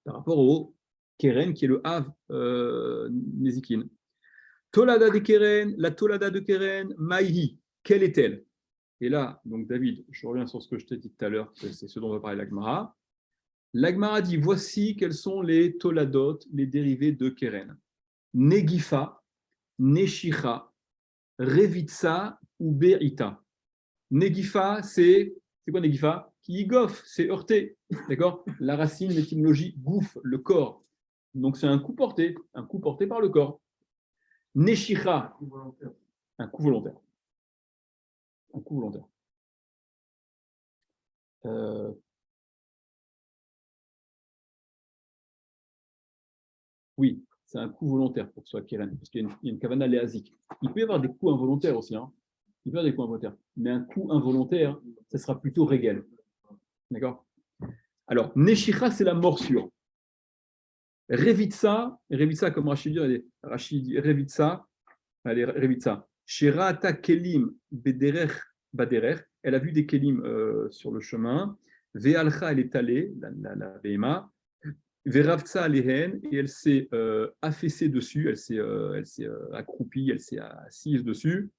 par rapport au Keren, qui est le Av Nezikin. Tolada de Keren, la tolada de Keren, Maïhi, quelle est-elle? Et là, donc David, je reviens sur ce que je t'ai dit tout à l'heure, c'est ce dont va parler l'Agmara. L'Agmara dit, voici quels sont les toladot, les dérivés de Keren. Negifa, Neshicha, Revitsa ou Be'ita. Negifa, c'est quoi Negifa? Qui goff, c'est heurté. D'accord? La racine, l'étymologie, gouf, le corps. Donc c'est un coup porté par le corps. Neshicha, un coup volontaire. Oui, c'est un coup volontaire pour que ce soit Keren, parce qu'il y a une kavana léazique. Il peut y avoir des coups involontaires aussi, hein. Mais un coup involontaire, ça sera plutôt régel. D'accord? Alors, Neshicha, c'est la morsure. Revitsa, comme Rachid dit, Revitsa, Shirata Kelim Bederech Baderech, elle a vu des Kelim sur le chemin. Ve'alcha, elle est allée, la Behema. Veravtsa alehen, et elle s'est affaissée dessus, elle s'est accroupie, elle s'est assise dessus.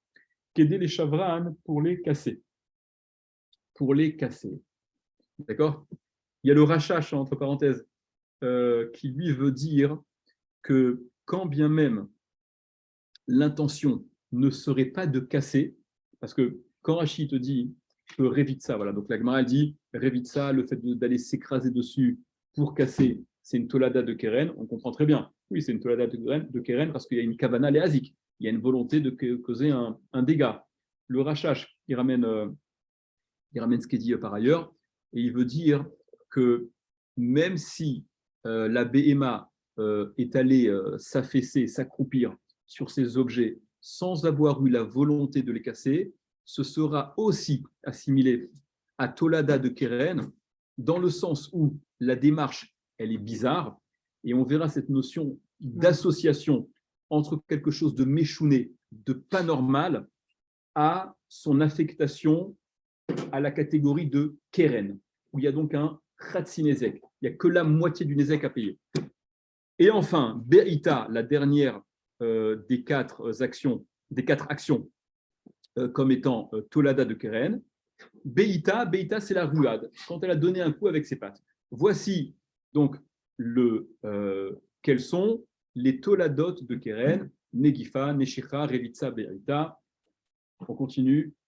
Qu'aider les chavran pour les casser. Pour les casser. D'accord? Il y a le rachash, entre parenthèses, qui lui veut dire que quand bien même l'intention ne serait pas de casser, parce que quand Rashi te dit que Revitsa, voilà, donc la Gemara dit Revitsa, le fait d'aller s'écraser dessus pour casser, c'est une tolada de Keren, on comprend très bien. Oui, c'est une tolada de Keren parce qu'il y a une kavana léazik, il y a une volonté de causer un dégât. Le Rachash, il ramène ce qu'il dit par ailleurs, et il veut dire que même si la BMA est allée s'affaisser, s'accroupir sur ces objets sans avoir eu la volonté de les casser, ce sera aussi assimilé à Tolada de Keren, dans le sens où la démarche, elle est bizarre, et on verra cette notion d'association entre quelque chose de méchouné, de pas normal, à son affectation à la catégorie de Keren, où il y a donc un Khatsinezek. Il n'y a que la moitié du Nezek à payer. Et enfin, Be'ita, la dernière des quatre actions, comme étant Tolada de Keren. Be'ita, c'est la ruade, quand elle a donné un coup avec ses pattes. Voici donc quels sont les Toladot de Keren, Negifa, Neshicha, Revitsa, Be'ita. On continue.